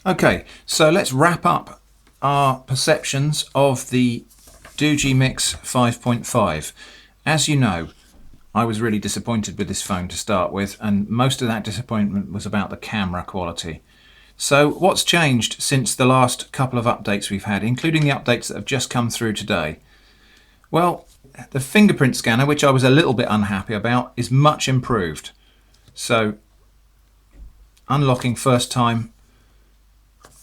Okay, so let's wrap up our perceptions of the Doogee Mix 5.5. As you know, I was really disappointed with this phone to start with, and most of that disappointment was about the camera quality. So what's changed since the last couple of updates we've had, including the updates that have just come through today? Well, the fingerprint scanner, which I was a little bit unhappy about, is much improved. So unlocking first time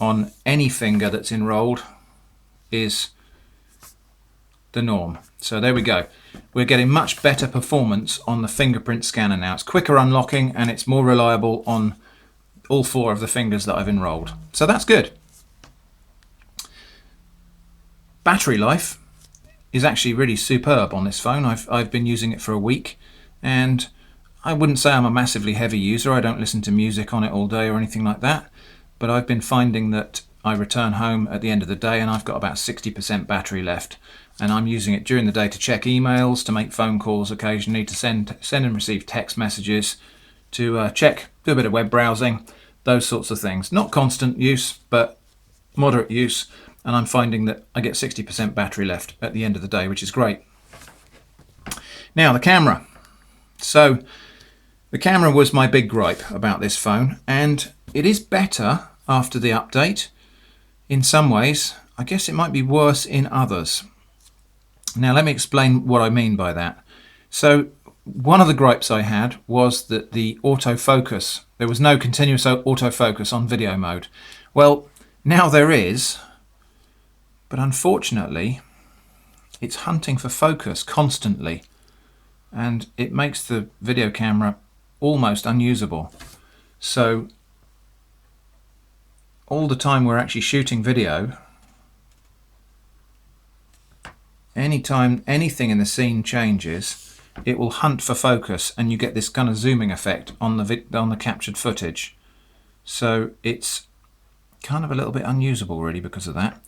on any finger that's enrolled is the norm. So there we go. We're getting much better performance on the fingerprint scanner now. It's quicker unlocking and it's more reliable on all 4 of the fingers that I've enrolled. So that's good. Battery life is actually really superb on this phone. I've been using it for a week, and I wouldn't say I'm a massively heavy user. I don't listen to music on it all day or anything like that. But I've been finding that I return home at the end of the day and I've got about 60% battery left, and I'm using it during the day to check emails, to make phone calls occasionally, to send and receive text messages, to check, do a bit of web browsing, those sorts of things. Not constant use, but moderate use, and I'm finding that I get 60% battery left at the end of the day, which is great. Now the camera. So the camera was my big gripe about this phone, and it is better after the update in some ways. I guess it might be worse in others. Now let me explain what I mean by that. So one of the gripes I had was that the autofocus, there was no continuous autofocus on video mode. Well, now there is, but unfortunately it's hunting for focus constantly, and it makes the video camera almost unusable. So all the time we're actually shooting video, anytime anything in the scene changes, it will hunt for focus, and you get this kind of zooming effect on the captured footage. So it's kind of a little bit unusable really because of that.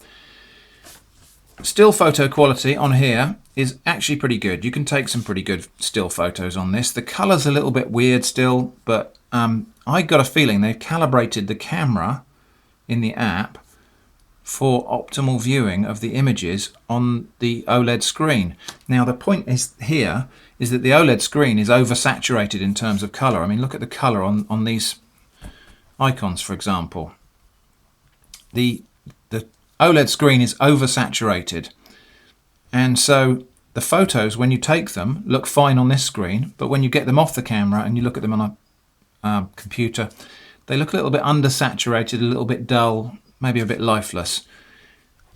Still photo quality on here is actually pretty good. You can take some pretty good still photos on this. The color's a little bit weird still, but I got a feeling they've calibrated the camera in the app for optimal viewing of the images on the OLED screen. Now the point is here is that the OLED screen is oversaturated in terms of color. I mean, look at the color on these icons, for example. The OLED screen is oversaturated, and so the photos, when you take them, look fine on this screen, but when you get them off the camera and you look at them on a computer, they look a little bit undersaturated, a little bit dull, maybe a bit lifeless.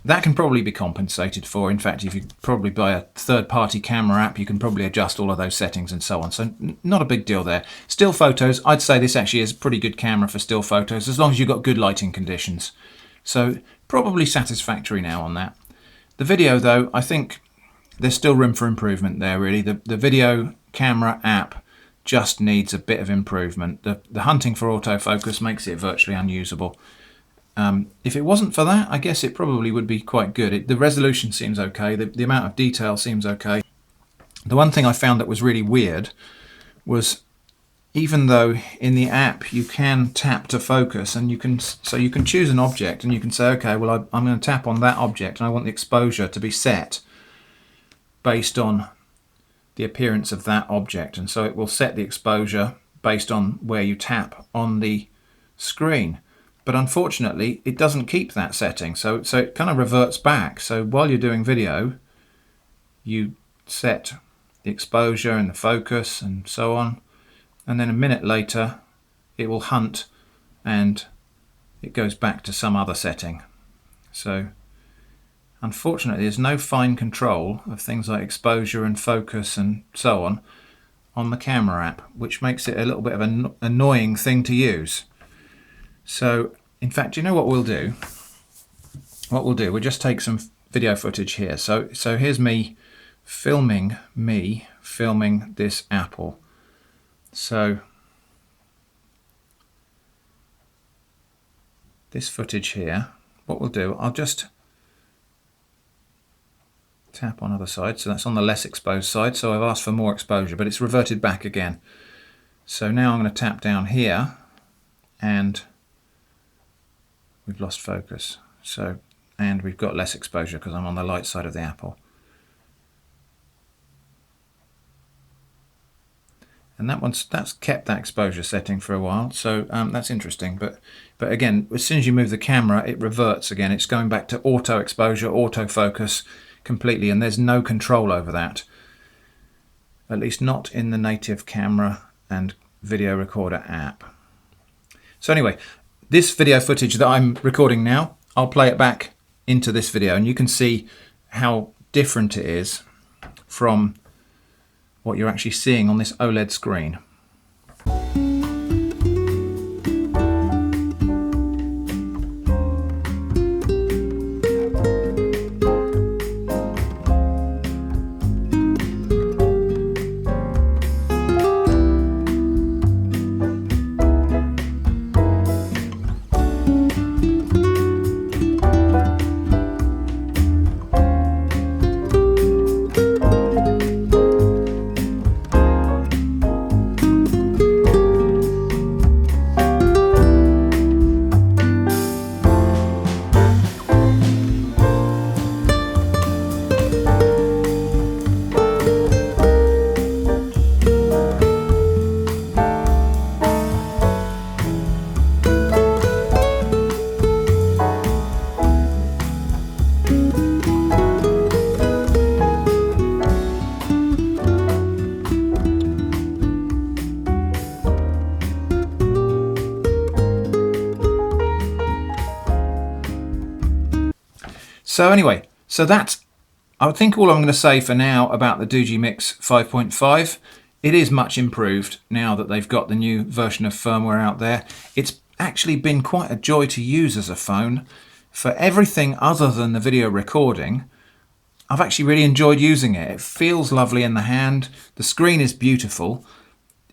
That can probably be compensated for. In fact, if you probably buy a third-party camera app, you can probably adjust all of those settings and so on. So not a big deal there. Still photos, I'd say this actually is a pretty good camera for still photos, as long as you've got good lighting conditions. So probably satisfactory now on that. The video though, I think there's still room for improvement there really. The video camera app just needs a bit of improvement. The hunting for autofocus makes it virtually unusable. If it wasn't for that, I guess it probably would be quite good. The resolution seems okay, the amount of detail seems okay. The one thing I found that was really weird was, even though in the app you can tap to focus, and you can choose an object and you can say, okay, well I'm going to tap on that object and I want the exposure to be set based on the appearance of that object, and so it will set the exposure based on where you tap on the screen. But unfortunately it doesn't keep that setting, so it kind of reverts back. So while you're doing video, you set the exposure and the focus and so on, and then a minute later it will hunt and it goes back to some other setting. So unfortunately there's no fine control of things like exposure and focus and so on the camera app, which makes it a little bit of an annoying thing to use. So in fact, you know what we'll do? We'll just take some video footage here. So here's me filming this apple. So this footage here, what we'll do, I'll just tap on other side. So that's on the less exposed side. So I've asked for more exposure, but it's reverted back again. So now I'm going to tap down here and we've lost focus. So, and we've got less exposure because I'm on the light side of the apple. And that's kept that exposure setting for a while, so that's interesting. But again, as soon as you move the camera, it reverts again. It's going back to auto exposure, autofocus completely, and there's no control over that. At least not in the native camera and video recorder app. So anyway, this video footage that I'm recording now, I'll play it back into this video, and you can see how different it is from what you're actually seeing on this OLED screen. So anyway, so that's, I think, all I'm going to say for now about the Doogee Mix 5.5. It is much improved now that they've got the new version of firmware out there. It's actually been quite a joy to use as a phone. For everything other than the video recording, I've actually really enjoyed using it. It feels lovely in the hand. The screen is beautiful.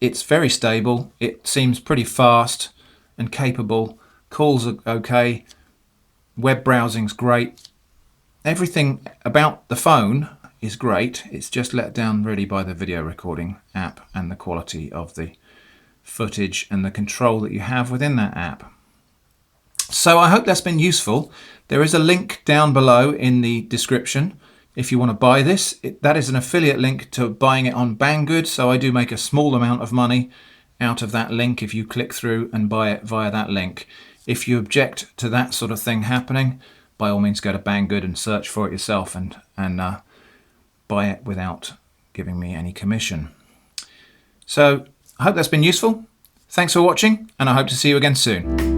It's very stable. It seems pretty fast and capable. Calls are okay. Web browsing's great. Everything about the phone is great. It's just let down really by the video recording app and the quality of the footage and the control that you have within that app. So I hope that's been useful. There is a link down below in the description if you want to buy this. That is an affiliate link to buying it on Banggood, so I do make a small amount of money out of that link if you click through and buy it via that link. If you object to that sort of thing happening, by all means go to Banggood and search for it yourself and buy it without giving me any commission. So I hope that's been useful. Thanks for watching, and I hope to see you again soon.